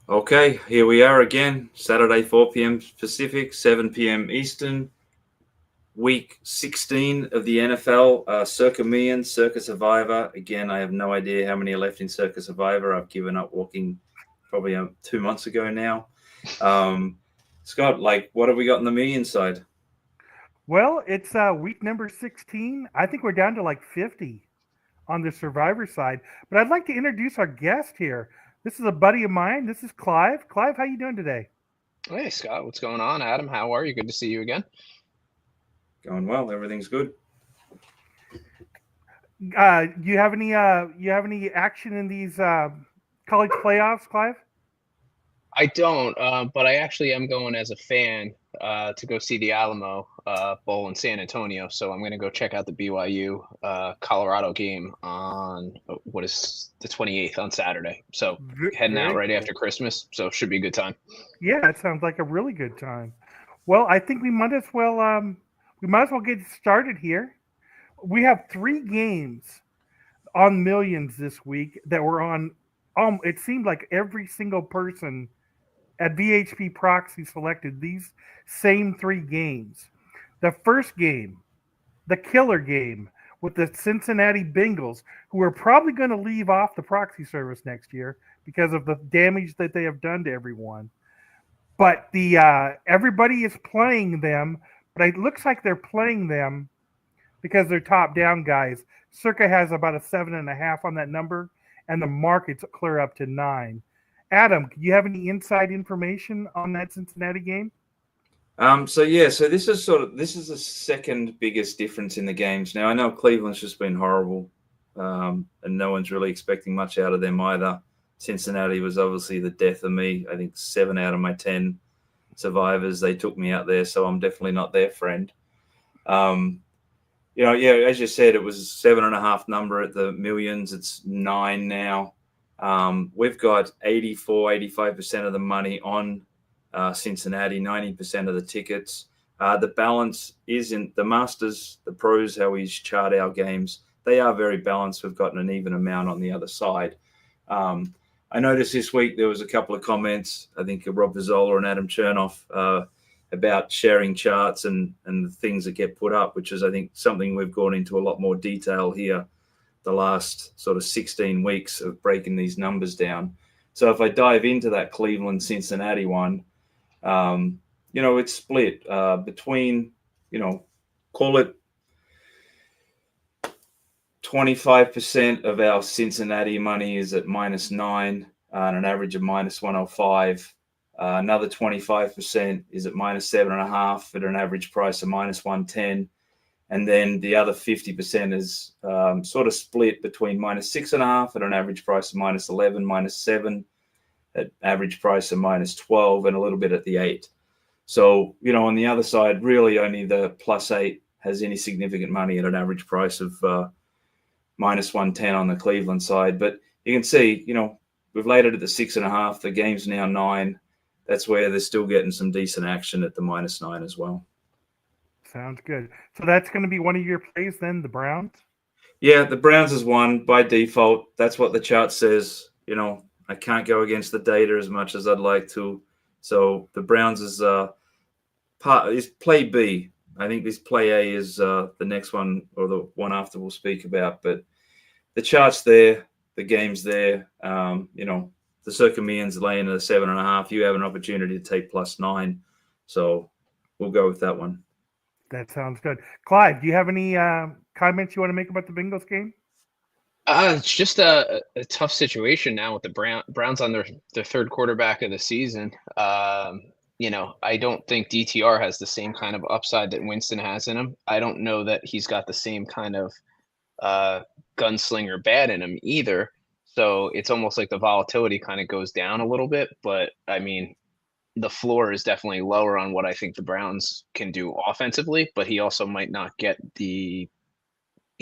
Okay, here we are again. Saturday, 4 p.m. Pacific, 7 p.m. Eastern. Week 16 of the NFL. Circa Million, Circa Survivor. Again, I have no idea how many are left in Circa Survivor. I've given up walking probably 2 months ago now. Um, Scott, what have we got on the million side? Well, it's week number 16. I think we're down to like 50 on the survivor side. But I'd like to introduce our guest here. This is a buddy of mine. This is Clive. Clive, how you doing today? Hey Scott, what's going on? Adam, how are you? Good to see you again. Going well. Everything's good. You have any action in these college playoffs, Clive? I don't, but I actually am going as a fan to go see the Alamo Bowl in San Antonio. So I'm going to go check out the BYU Colorado game on what is the 28th on Saturday. So heading out Very right cool. after Christmas. So should be a good time. Yeah, it sounds like a really good time. Well, I think we might as well get started here. We have three games on millions this week that were on. It seemed like every single person at VHP Proxy selected these same three games. The first game, the killer game with the Cincinnati Bengals, who are probably going to leave off the proxy service next year because of the damage that they have done to everyone. But the everybody is playing them, but it looks like they're playing them because they're top down guys. Circa has about a 7.5 on that number, and the market's clear up to 9. Adam, do you have any inside information on that Cincinnati game? So this is the second biggest difference in the games. Now I know Cleveland's just been horrible, and no one's really expecting much out of them either. Cincinnati was obviously the death of me. I think 7 out of my 10 survivors they took me out there, so I'm definitely not their friend. Um, yeah, as you said, it was a 7.5 number at the millions. It's 9 now. We've got 85% of the money on Cincinnati, 90% of the tickets. The balance is in the Masters, the pros, how we chart our games. They are very balanced. We've gotten an even amount on the other side. Um, I noticed this week there was a couple of comments, I think Rob Vizzola and Adam Chernoff, about sharing charts and the things that get put up, which is, I think, something we've gone into a lot more detail here the last sort of 16 weeks of breaking these numbers down. So if I dive into that Cleveland Cincinnati one, it's split between, call it 25% of our Cincinnati money is at -9 and an average of -105. Another 25% is at -7.5 at an average price of -110. And then the other 50% is sort of split between -6.5 at an average price of -11, -7 at average price of -12, and a little bit at the 8. So, on the other side, really only the +8 has any significant money at an average price of -110 on the Cleveland side. But you can see, we've laid it at the 6.5. The game's now 9. That's where they're still getting some decent action at the -9 as well. Sounds good. So that's going to be one of your plays then, the Browns? Yeah, the Browns has won by default. That's what the chart says. I can't go against the data as much as I'd like to. So the Browns is play B. I think this play A is the next one, or the one after we'll speak about. But the chart's there, the game's there. The Circa Millions laying at a 7.5. You have an opportunity to take +9. So we'll go with that one. That sounds good. Clive, do you have any comments you want to make about the Bengals game? It's just a tough situation now with the Browns on their third quarterback of the season. I don't think DTR has the same kind of upside that Winston has in him. I don't know that he's got the same kind of gunslinger bat in him either. So it's almost like the volatility kind of goes down a little bit. But I mean, the floor is definitely lower on what I think the Browns can do offensively. But he also might not he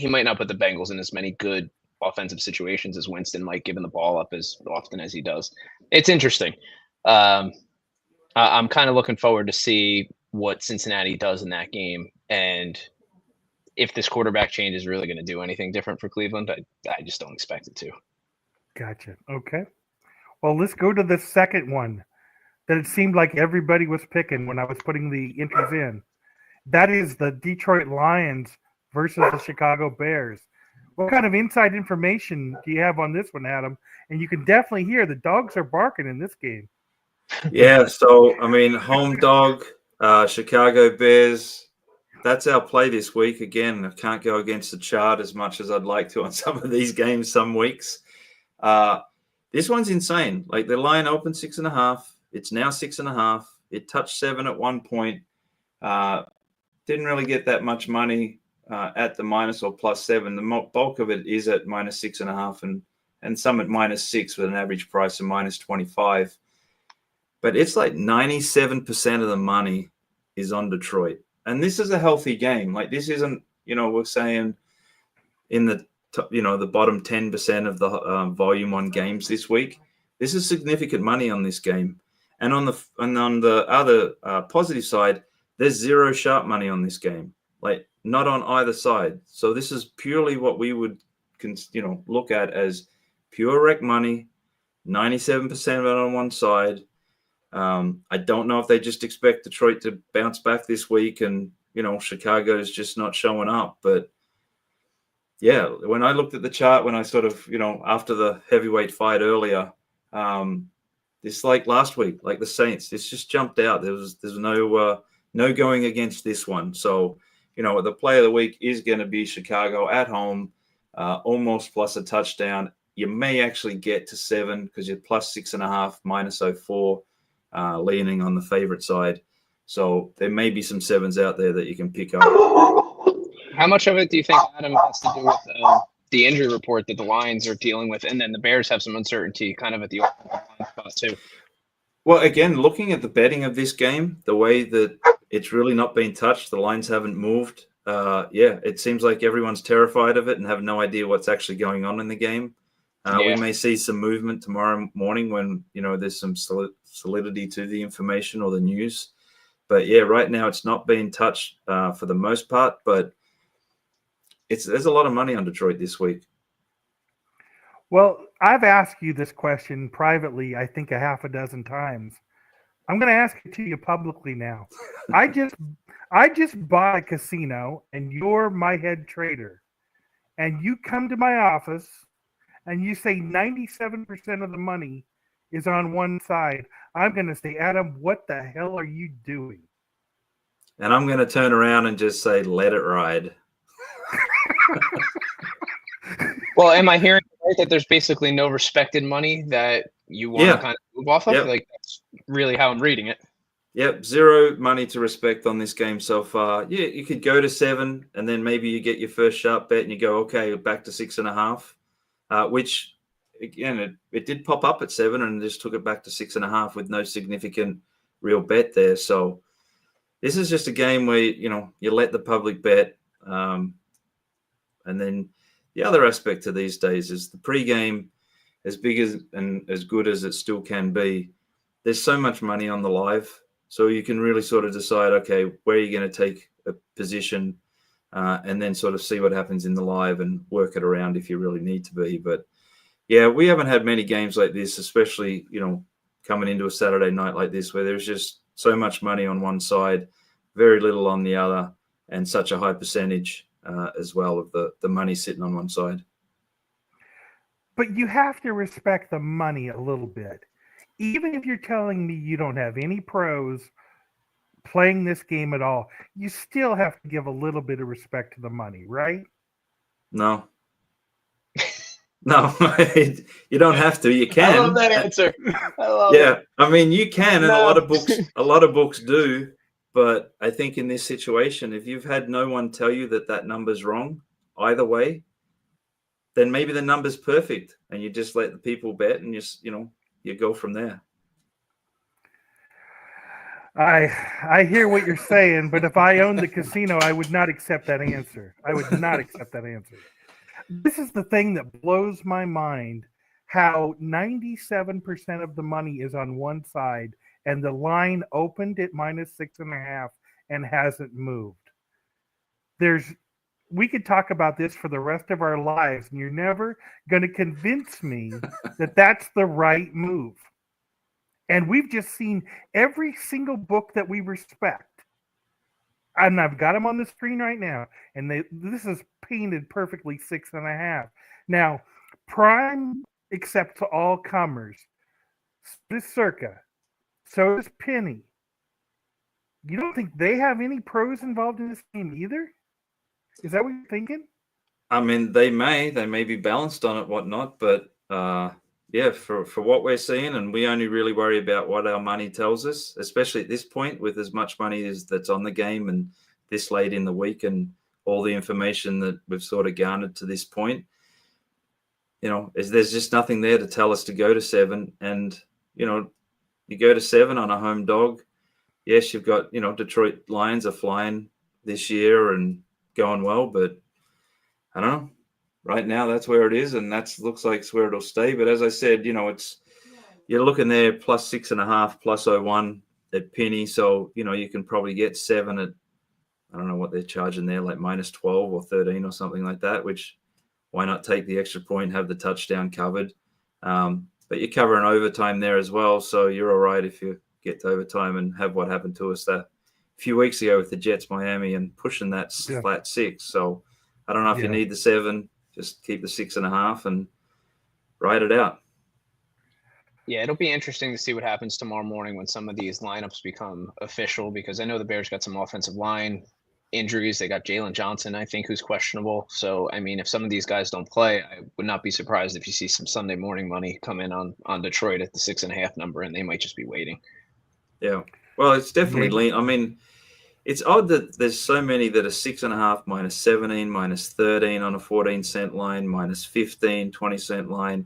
might not put the Bengals in as many good offensive situations as Winston might, giving the ball up as often as he does. It's interesting. Um, I'm kind of looking forward to see what Cincinnati does in that game, and if this quarterback change is really going to do anything different for Cleveland. I just don't expect it to. Gotcha. Okay. Well, let's go to the second one that it seemed like everybody was picking when I was putting the entries in. That is the Detroit Lions versus the Chicago Bears. What kind of inside information do you have on this one, Adam? And you can definitely hear the dogs are barking in this game. Yeah, so I mean, home dog, Chicago Bears. That's our play this week. Again, I can't go against the chart as much as I'd like to on some of these games some weeks. This one's insane. Like the line opened 6.5. It's now 6.5. It touched 7 at one point. Didn't really get that much money at the minus or +7. The bulk of it is at -6.5 and some at -6 with an average price of -25. But it's like 97% of the money is on Detroit. And this is a healthy game. Like this isn't, we're saying in the, the bottom 10% of the volume on games this week. This is significant money on this game. And on the other positive side, there's zero sharp money on this game, like not on either side. So this is purely what we would, look at as pure rec money, 97% of it on one side. I don't know if they just expect Detroit to bounce back this week and, Chicago's just not showing up. But yeah, when I looked at the chart, when I sort of, after the heavyweight fight earlier, this like last week, like the Saints, this just jumped out. There's no going against this one. So, the play of the week is going to be Chicago at home, almost plus a touchdown. You may actually get to 7 because you're +6.5, -04, leaning on the favorite side. So there may be some 7s out there that you can pick up. How much of it do you think, Adam, has to do with the injury report that the Lions are dealing with, and then the Bears have some uncertainty kind of at the offensive line spot too? Well, again, looking at the betting of this game, the way that it's really not been touched, the lines haven't moved. It seems like everyone's terrified of it and have no idea what's actually going on in the game. We may see some movement tomorrow morning when, there's some solidity to the information or the news. But yeah, right now it's not being touched for the most part, but there's a lot of money on Detroit this week. Well, I've asked you this question privately, I think a half a dozen times. I'm going to ask it to you publicly now. I just bought a casino and you're my head trader. And you come to my office and you say 97% of the money is on one side. I'm going to say, Adam, what the hell are you doing? And I'm going to turn around and just say, let it ride. Well, am I hearing right that there's basically no respected money that you want to kind of move off of? Yep. Like that's really how I'm reading it. Yep, zero money to respect on this game so far. Yeah, you could go to 7, and then maybe you get your first sharp bet, and you go, okay, back to 6.5, which again it did pop up at 7, and just took it back to 6.5 with no significant real bet there. So this is just a game where you let the public bet, and then the other aspect to these days is the pregame, as big as and as good as it still can be. There's so much money on the live. So you can really sort of decide, okay, where are you going to take a position, and then sort of see what happens in the live and work it around if you really need to be. But yeah, we haven't had many games like this, especially, coming into a Saturday night like this, where there's just so much money on one side, very little on the other, and such a high percentage as well of the money sitting on one side. But you have to respect the money a little bit. Even if you're telling me you don't have any pros playing this game at all, you still have to give a little bit of respect to the money, right? No. No, you don't have to. You can. I love that answer. I love it. I mean, you can, and a lot of books do. But I think in this situation, if you've had no one tell you that number's wrong either way, then maybe the number's perfect, and you just let the people bet, and just you go from there. I hear what you're saying, but if I owned the casino, I would not accept that answer. I would not accept that answer. This is the thing that blows my mind, how 97% of the money is on one side and the line opened at -6.5 and hasn't moved. we could talk about this for the rest of our lives, and you're never going to convince me that that's the right move. And we've just seen every single book that we respect. And I've got them on the screen right now, and this is painted perfectly 6.5. Now, Prime accepts all comers. So does Circa. So does Penny. You don't think they have any pros involved in this game either? Is that what you're thinking? I mean, they may be balanced on it, whatnot, but yeah, for what we're seeing, and we only really worry about what our money tells us, especially at this point with as much money as that's on the game and this late in the week and all the information that we've sort of garnered to this point. There's just nothing there to tell us to go to 7. And, you go to 7 on a home dog. Yes, you've got, Detroit Lions are flying this year and going well, but I don't know. Right now, that's where it is, and that looks like it's where it'll stay. But as I said, you're looking there plus 6.5, plus 0.1 at Penny. So, you can probably get 7 at, I don't know what they're charging there, like minus 12 or 13 or something like that, which why not take the extra point, have the touchdown covered? But you're covering overtime there as well. So you're all right if you get to overtime and have what happened to us a few weeks ago with the Jets Miami and pushing that flat 6. So I don't know if you need the 7. Just keep the 6.5 and ride it out. Yeah, it'll be interesting to see what happens tomorrow morning when some of these lineups become official, because I know the Bears got some offensive line injuries. They got Jalen Johnson, I think, who's questionable. So, I mean, if some of these guys don't play, I would not be surprised if you see some Sunday morning money come in on Detroit at the 6.5 number, and they might just be waiting. Yeah. Well, it's definitely lean. I mean, it's odd that there's so many that are 6.5, minus 17, minus 13 on a 14-cent line, minus 15, 20-cent line,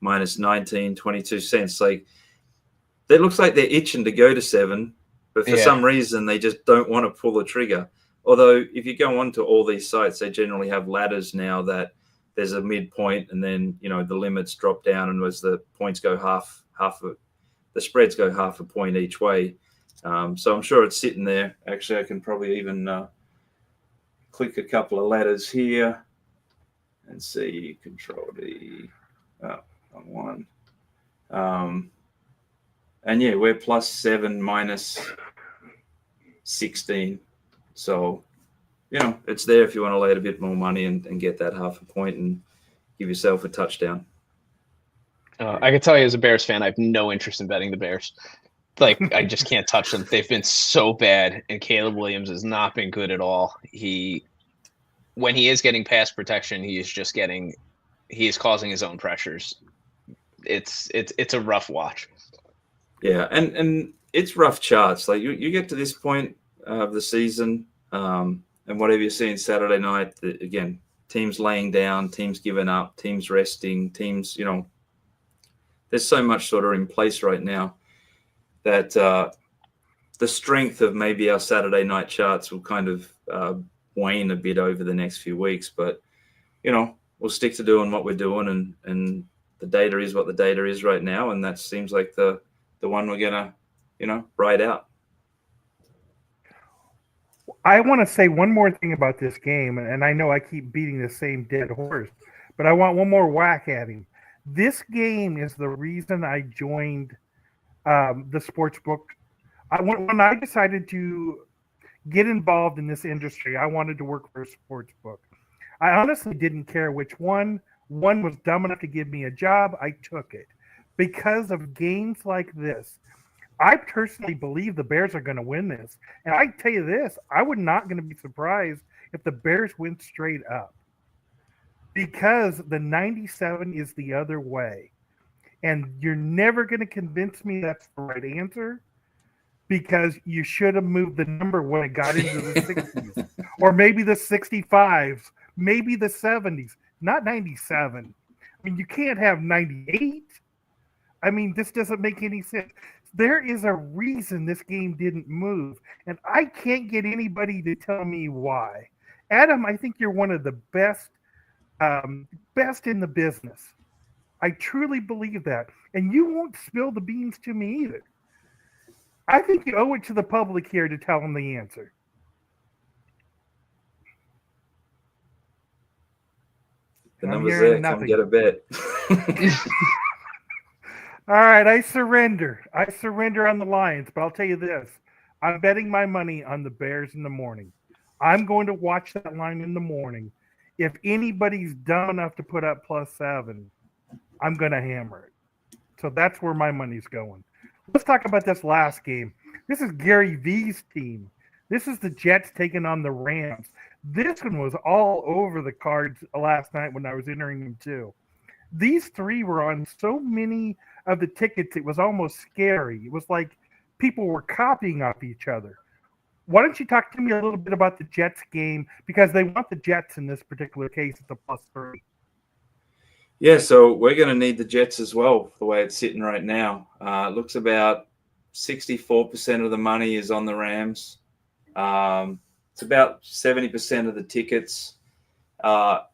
minus 19, 22 cents. Like, it looks like they're itching to go to 7, but for some reason they just don't want to pull the trigger. Although if you go onto all these sites, they generally have ladders now that there's a midpoint, and then the limits drop down, and as the points go the spreads go half a point each way. So I'm sure it's sitting there. Actually, I can probably even click a couple of letters here and see Control D on one. And yeah, we're plus 7, minus 16. So, it's there if you want to lay a bit more money and get that half a point and give yourself a touchdown. I can tell you as a Bears fan, I have no interest in betting the Bears. Like, I just can't touch them. They've been so bad, and Caleb Williams has not been good at all. When he is getting pass protection, he is causing his own pressures. It's a rough watch. Yeah, and it's rough charts. Like you get to this point of the season, and whatever you're seeing Saturday night, again, teams laying down, teams giving up, teams resting, teams, there's so much sort of in place right now that the strength of maybe our Saturday night charts will kind of wane a bit over the next few weeks. But, we'll stick to doing what we're doing, and the data is what the data is right now, and that seems like the one we're going to, ride out. I want to say one more thing about this game, and I know I keep beating the same dead horse, but I want one more whack at him. This game is the reason I joined the sports book. When I decided to get involved in this industry, I wanted to work for a sports book. I honestly didn't care which one. One was dumb enough to give me a job. I took it because of games like this. I personally believe the Bears are going to win this. And I tell you this, I would not going to be surprised if the Bears went straight up, because the 97 is the other way. And you're never going to convince me that's the right answer, because you should have moved the number when it got into the 60s, or maybe the 65s, maybe the 70s, not 97. I mean, you can't have 98. I mean, this doesn't make any sense. There is a reason this game didn't move, and I can't get anybody to tell me why. Adam, I think you're one of the best in the business. I truly believe that. And you won't spill the beans to me either. I think you owe it to the public here to tell them the answer. The I'm number's hearing there. Come nothing. get a bet. All right, I surrender. I surrender on the Lions, but I'll tell you this. I'm betting my money on the Bears in the morning. I'm going to watch that line in the morning. If anybody's dumb enough to put up +7, I'm going to hammer it. So that's where my money's going. Let's talk about this last game. This is Gary V's team. This is the Jets taking on the Rams. This one was all over the cards last night when I was entering them too. These three were on so many of the tickets, it was almost scary. It was like people were copying off each other. Why don't you talk to me a little bit about the Jets game? Because they want the Jets in this particular case at the +3. Yeah, so we're going to need the Jets as well, the way it's sitting right now. It looks about 64% of the money is on the Rams. It's about 70% of the tickets.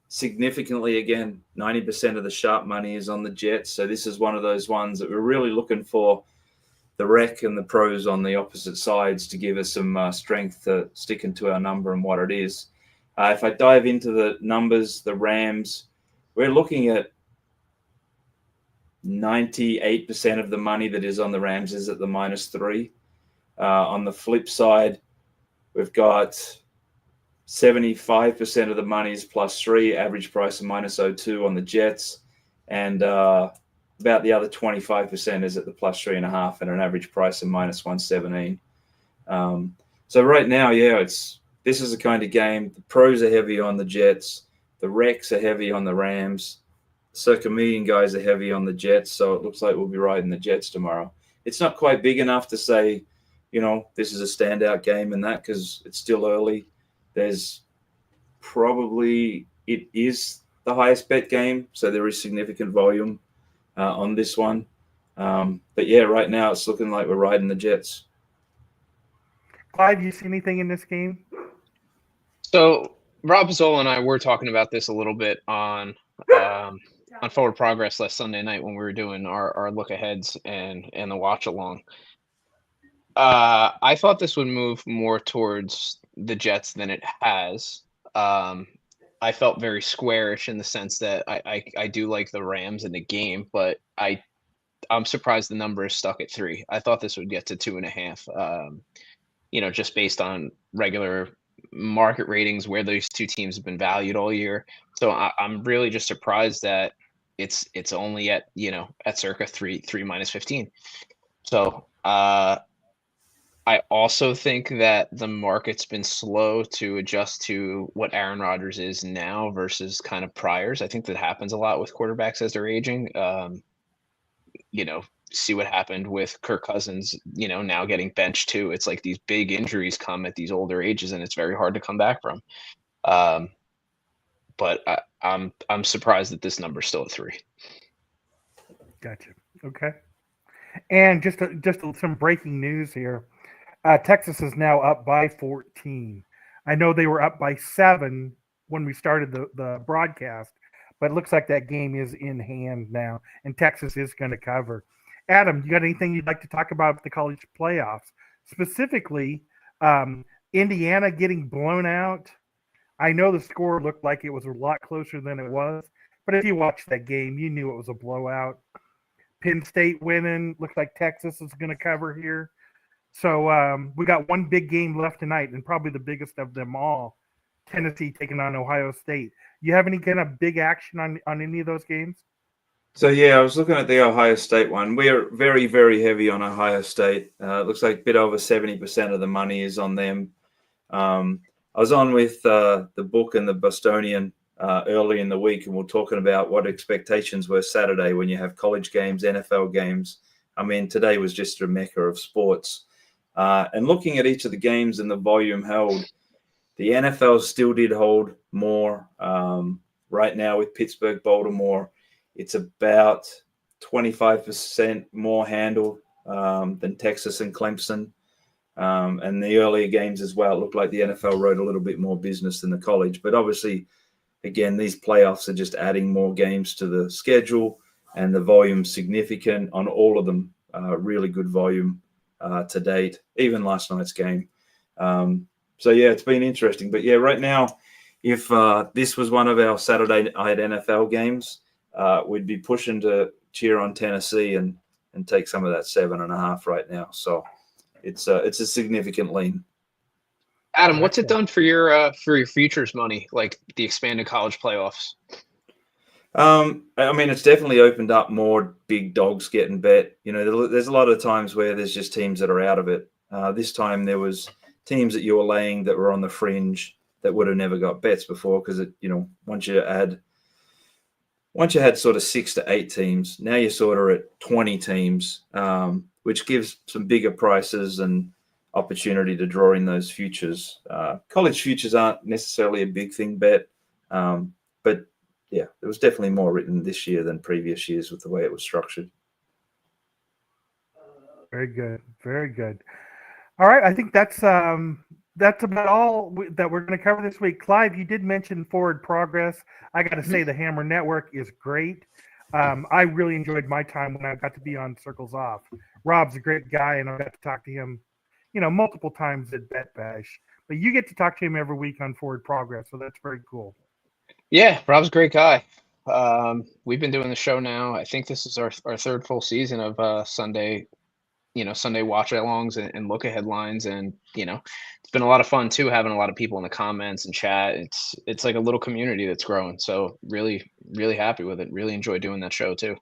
Significantly, again, 90% of the sharp money is on the Jets. So this is one of those ones that we're really looking for the rec and the pros on the opposite sides to give us some strength to sticking to our number and what it is. If I dive into the numbers, the Rams, we're looking at 98% of the money that is on the Rams is at the -3. On the flip side, we've got 75% of the money is +3, average price of -0.02 on the Jets, and about the other 25% is at the +3.5 and an average price of -117. So right now, this is the kind of game. The pros are heavy on the Jets, the Recs are heavy on the Rams, Circa Million guys are heavy on the Jets, so it looks like we'll be riding the Jets tomorrow. It's not quite big enough to say, this is a standout game and that, because it's still early. It is the highest bet game, so there is significant volume on this one. But yeah, right now it's looking like we're riding the Jets. Clive, you see anything in this game? So Rob Zola and I were talking about this a little bit on Forward Progress last Sunday night when we were doing our look aheads and the watch along. I thought this would move more towards the Jets than it has. I felt very squarish in the sense that I do like the Rams in the game, but I'm surprised the number is stuck at 3. I thought this would get to 2.5. Just based on regular market ratings where those two teams have been valued all year. So I'm really just surprised that it's only at circa 3 -15. So I also think that the market's been slow to adjust to what Aaron Rodgers is now versus kind of priors. I think that happens a lot with quarterbacks as they're aging. See what happened with Kirk Cousins, now getting benched too. It's like these big injuries come at these older ages and it's very hard to come back from. But I'm surprised that this number's still at 3. Gotcha. Okay. And just some breaking news here. Texas is now up by 14. I know they were up by 7 when we started the broadcast, but it looks like that game is in hand now, and Texas is going to cover. Adam, you got anything you'd like to talk about the college playoffs? Specifically, Indiana getting blown out. I know the score looked like it was a lot closer than it was, but if you watched that game, you knew it was a blowout. Penn State winning. Looks like Texas is going to cover here. So we got one big game left tonight, and probably the biggest of them all, Tennessee taking on Ohio State. You have any kind of big action on any of those games? So yeah, I was looking at the Ohio State one. We are very, very heavy on Ohio State. It looks like a bit over 70% of the money is on them. I was on with the book and the Bostonian early in the week, and we're talking about what expectations were Saturday when you have college games, NFL games. I mean, today was just a mecca of sports. And looking at each of the games and the volume held, the NFL still did hold more. Right now with Pittsburgh, Baltimore, it's about 25% more handle than Texas and Clemson. And the earlier games as well, it looked like the NFL wrote a little bit more business than the college. But obviously, again, these playoffs are just adding more games to the schedule, and the volume significant on all of them. Really good volume to date, even last night's game. So yeah, it's been interesting. But yeah, right now if this was one of our Saturday night NFL games, we'd be pushing to cheer on Tennessee and take some of that 7.5 right now. So it's a significant lean. Adam, what's it done for your futures money, like the expanded college playoffs? I mean, it's definitely opened up more big dogs getting bet. You know, there's a lot of times where there's just teams that are out of it. This time there was teams that you were laying that were on the fringe that would have never got bets before, because once you had sort of 6 to 8 teams, now you're sort of at 20 teams, which gives some bigger prices and opportunity to draw in those futures. College futures aren't necessarily a big thing bet, but yeah, there was definitely more written this year than previous years with the way it was structured. Very good. Very good. All right. I think that's about all that we're going to cover this week. Clive, you did mention Forward Progress. I got to say the Hammer Network is great. I really enjoyed my time when I got to be on Circles Off. Rob's a great guy, and I got to talk to him, multiple times at Bet Bash. But you get to talk to him every week on Forward Progress, so that's very cool. Yeah, Rob's a great guy. We've been doing the show now. I think this is our third full season of Sunday watch-alongs and look-ahead lines, and it's been a lot of fun too, having a lot of people in the comments and chat. It's like a little community that's growing. So really, really happy with it. Really enjoy doing that show too.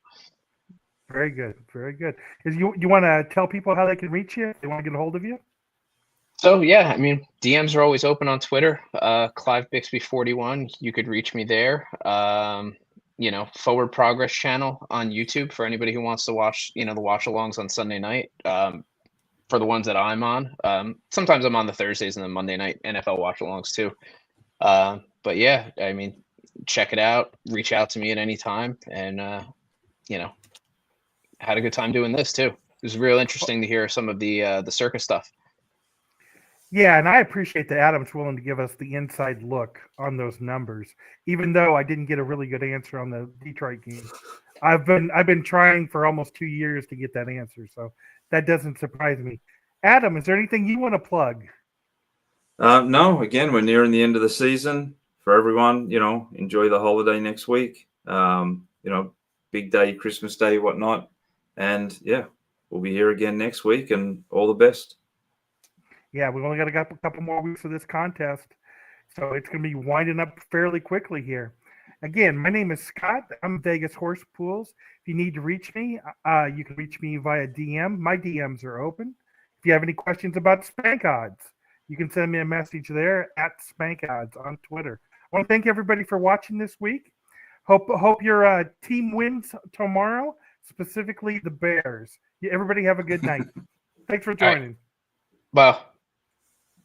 Very good, very good. You want to tell people how they can reach you if they want to get a hold of you? So yeah, I mean, DMs are always open on Twitter. Clive Bixby 41. You could reach me there. Forward Progress channel on YouTube for anybody who wants to watch, the watch-alongs on Sunday night. For the ones that I'm on, sometimes I'm on the Thursdays and the Monday night NFL watch-alongs too. But yeah, I mean, check it out. Reach out to me at any time, and had a good time doing this too. It was real interesting to hear some of the Circa stuff. Yeah, and I appreciate that Adam's willing to give us the inside look on those numbers, even though I didn't get a really good answer on the Detroit game. I've been trying for almost 2 years to get that answer, so that doesn't surprise me. Adam, is there anything you want to plug? No, again, we're nearing the end of the season. For everyone, enjoy the holiday next week. Big day, Christmas Day, whatnot. And yeah, we'll be here again next week, and all the best. Yeah, we've only got a couple more weeks of this contest, so it's going to be winding up fairly quickly here. Again, my name is Scott. I'm Vegas Horse Pools. If you need to reach me, you can reach me via DM. My DMs are open. If you have any questions about Spank Odds, you can send me a message there at Spank Odds on Twitter. I want to thank everybody for watching this week. Hope your team wins tomorrow, specifically the Bears. Everybody have a good night. Thanks for joining. Well.